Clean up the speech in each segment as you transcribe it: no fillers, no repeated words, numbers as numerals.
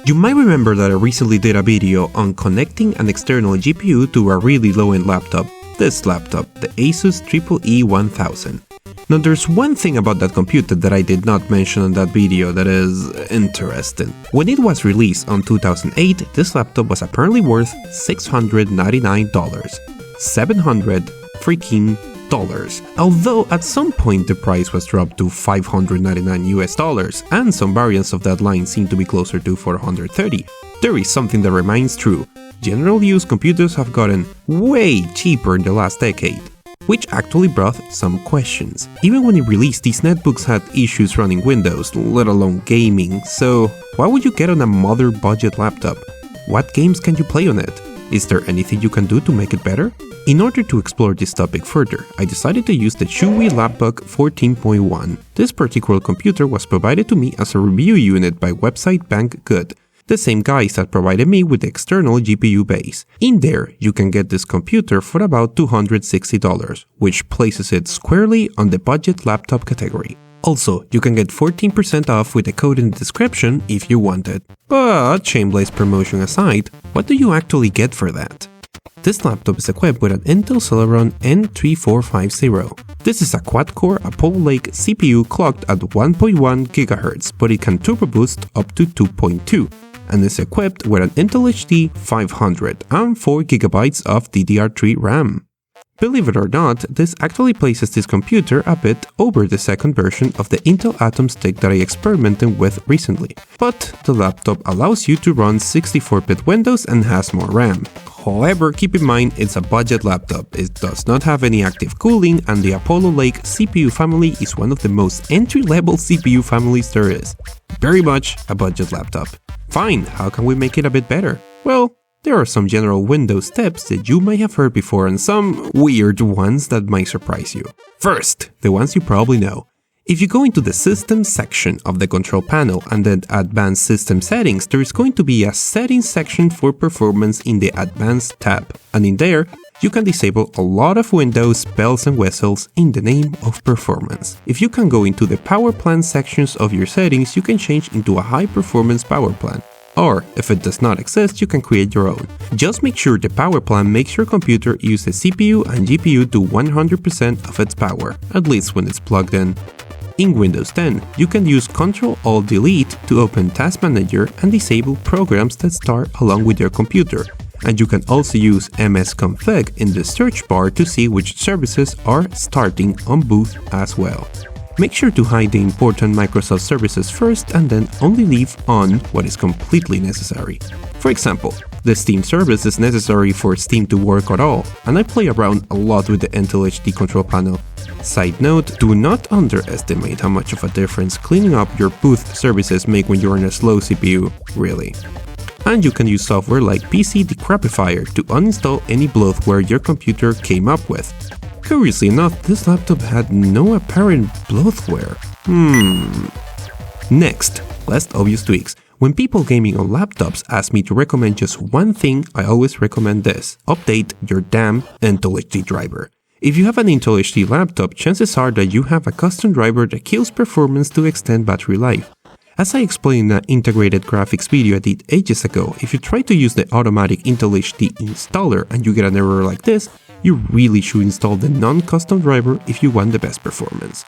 You might remember that I recently did a video on connecting an external GPU to a really low-end laptop, this laptop, the Asus EE 1000. Now there's one thing about that computer that I did not mention in that video that is interesting. When it was released on 2008, this laptop was apparently worth $699. $700 freaking dollars. Although at some point the price was dropped to $599 US, and some variants of that line seem to be closer to $430. There is something that remains true. General use computers have gotten way cheaper in the last decade, which actually brought some questions. Even when it released, these netbooks had issues running Windows, let alone gaming, so why would you get on a mother budget laptop? What games can you play on it? Is there anything you can do to make it better? In order to explore this topic further, I decided to use the Chuwi Lapbook 14.1. This particular computer was provided to me as a review unit by website Banggood, the same guys that provided me with the external GPU base. In there, you can get this computer for about $260, which places it squarely on the budget laptop category. Also, you can get 14% off with the code in the description if you want it. But shameless promotion aside, what do you actually get for that? This laptop is equipped with an Intel Celeron N3450. This is a quad-core Apollo Lake CPU clocked at 1.1 GHz, but it can turbo boost up to 2.2, and is equipped with an Intel HD 500 and 4GB of DDR3 RAM. Believe it or not, this actually places this computer a bit over the second version of the Intel Atom stick that I experimented with recently. But the laptop allows you to run 64-bit Windows and has more RAM. However, keep in mind it's a budget laptop, it does not have any active cooling, and the Apollo Lake CPU family is one of the most entry-level CPU families there is. Very much a budget laptop. Fine, how can we make it a bit better? Well, there are some general Windows steps that you may have heard before and some weird ones that might surprise you. First, the ones you probably know. If you go into the System section of the control panel and then Advanced System Settings, there is going to be a Settings section for performance in the Advanced tab, and in there, you can disable a lot of Windows bells and whistles in the name of performance. If you can go into the Power Plan sections of your settings, you can change into a high performance power plan. Or, if it does not exist, you can create your own. Just make sure the power plan makes your computer use the CPU and GPU to 100% of its power, at least when it's plugged in. In Windows 10, you can use Ctrl-Alt-Delete to open Task Manager and disable programs that start along with your computer. And you can also use msconfig in the search bar to see which services are starting on boot as well. Make sure to hide the important Microsoft services first and then only leave on what is completely necessary. For example, the Steam service is necessary for Steam to work at all, and I play around a lot with the Intel HD control panel. Side note, do not underestimate how much of a difference cleaning up your boot services make when you're on a slow CPU, really. And you can use software like PC Decrapifier to uninstall any bloatware your computer came up with. Curiously enough, this laptop had no apparent bloatware. Next, less obvious tweaks. When people gaming on laptops ask me to recommend just one thing, I always recommend this: update your damn Intel HD driver. If you have an Intel HD laptop, chances are that you have a custom driver that kills performance to extend battery life. As I explained in an integrated graphics video I did ages ago, if you try to use the automatic Intel HD installer and you get an error like this, you really should install the non-custom driver if you want the best performance.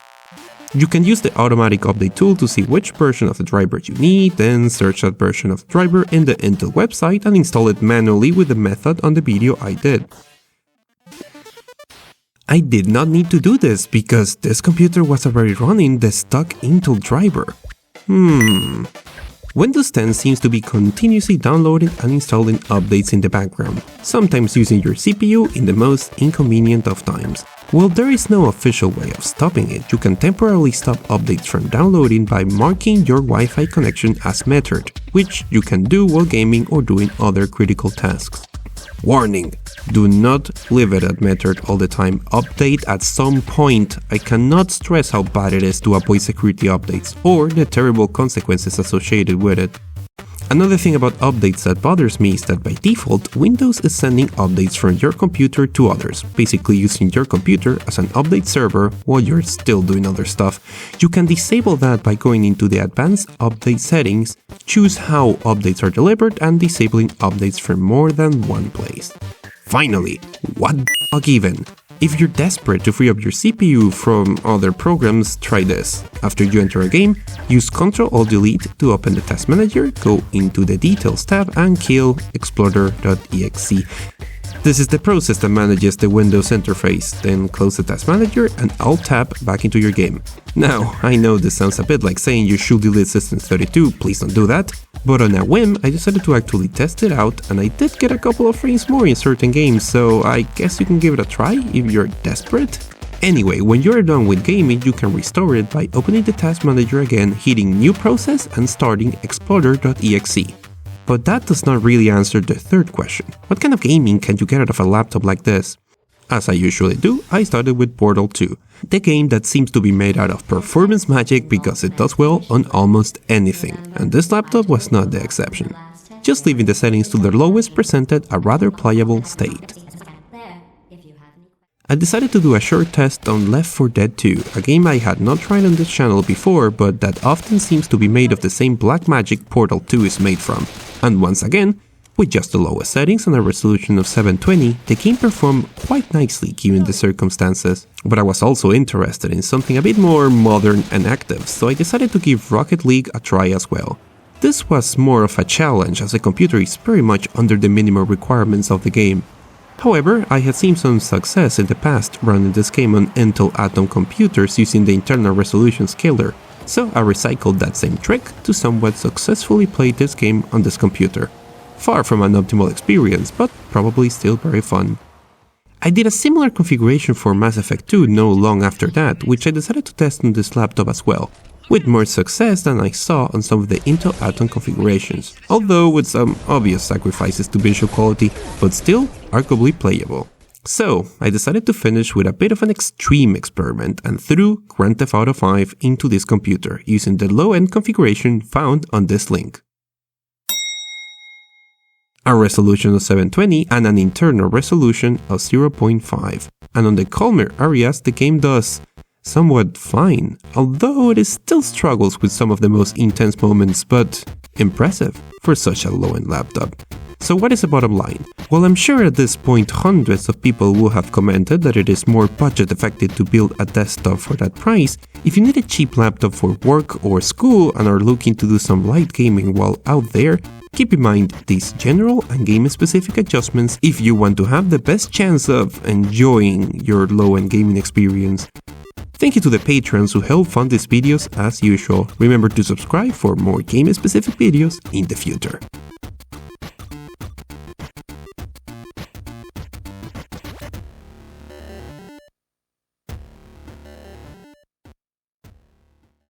You can use the automatic update tool to see which version of the driver you need, then search that version of the driver in the Intel website and install it manually with the method on the video I did. I did not need to do this because this computer was already running the stock Intel driver. Windows 10 seems to be continuously downloading and installing updates in the background, sometimes using your CPU in the most inconvenient of times. While there is no official way of stopping it, you can temporarily stop updates from downloading by marking your Wi-Fi connection as mettered, which you can do while gaming or doing other critical tasks. Warning! Do not leave it at mettered all the time. Update at some point. I cannot stress how bad it is to avoid security updates or the terrible consequences associated with it. Another thing about updates that bothers me is that by default, Windows is sending updates from your computer to others, basically using your computer as an update server while you're still doing other stuff. You can disable that by going into the Advanced Update settings, choose how updates are delivered, and disabling updates from more than one place. Finally, what the fuck even? If you're desperate to free up your CPU from other programs, try this. After you enter a game, use Ctrl-Alt-Delete to open the task manager, go into the Details tab and kill Explorer.exe. This is the process that manages the Windows interface, then close the task manager and Alt-Tab back into your game. Now, I know this sounds a bit like saying you should delete System32, please don't do that, but on a whim I decided to actually test it out and I did get a couple of frames more in certain games, so I guess you can give it a try if you're desperate. Anyway, when you're done with gaming, you can restore it by opening the task manager again, hitting New Process and starting Explorer.exe. But that does not really answer the third question. What kind of gaming can you get out of a laptop like this? As I usually do, I started with Portal 2, the game that seems to be made out of performance magic because it does well on almost anything, and this laptop was not the exception. Just leaving the settings to their lowest presented a rather pliable state. I decided to do a short test on Left 4 Dead 2, a game I had not tried on this channel before, but that often seems to be made of the same black magic Portal 2 is made from. And once again, with just the lowest settings and a resolution of 720, the game performed quite nicely given the circumstances. But I was also interested in something a bit more modern and active, so I decided to give Rocket League a try as well. This was more of a challenge as the computer is very much under the minimum requirements of the game. However, I had seen some success in the past running this game on Intel Atom computers using the internal resolution scaler, so I recycled that same trick to somewhat successfully play this game on this computer. Far from an optimal experience, but probably still very fun. I did a similar configuration for Mass Effect 2 no long after that, which I decided to test on this laptop as well, with more success than I saw on some of the Intel Atom configurations, although with some obvious sacrifices to visual quality, but still arguably playable. So, I decided to finish with a bit of an extreme experiment and threw Grand Theft Auto 5 into this computer using the low-end configuration found on this link. A resolution of 720 and an internal resolution of 0.5, and on the calmer areas the game does somewhat fine, although it still struggles with some of the most intense moments, but impressive for such a low-end laptop. So what is the bottom line? Well, I'm sure at this point hundreds of people will have commented that it is more budget effective to build a desktop for that price. If you need a cheap laptop for work or school and are looking to do some light gaming while out there, keep in mind these general and game-specific adjustments if you want to have the best chance of enjoying your low-end gaming experience. Thank you to the patrons who help fund these videos as usual. Remember to subscribe for more game-specific videos in the future.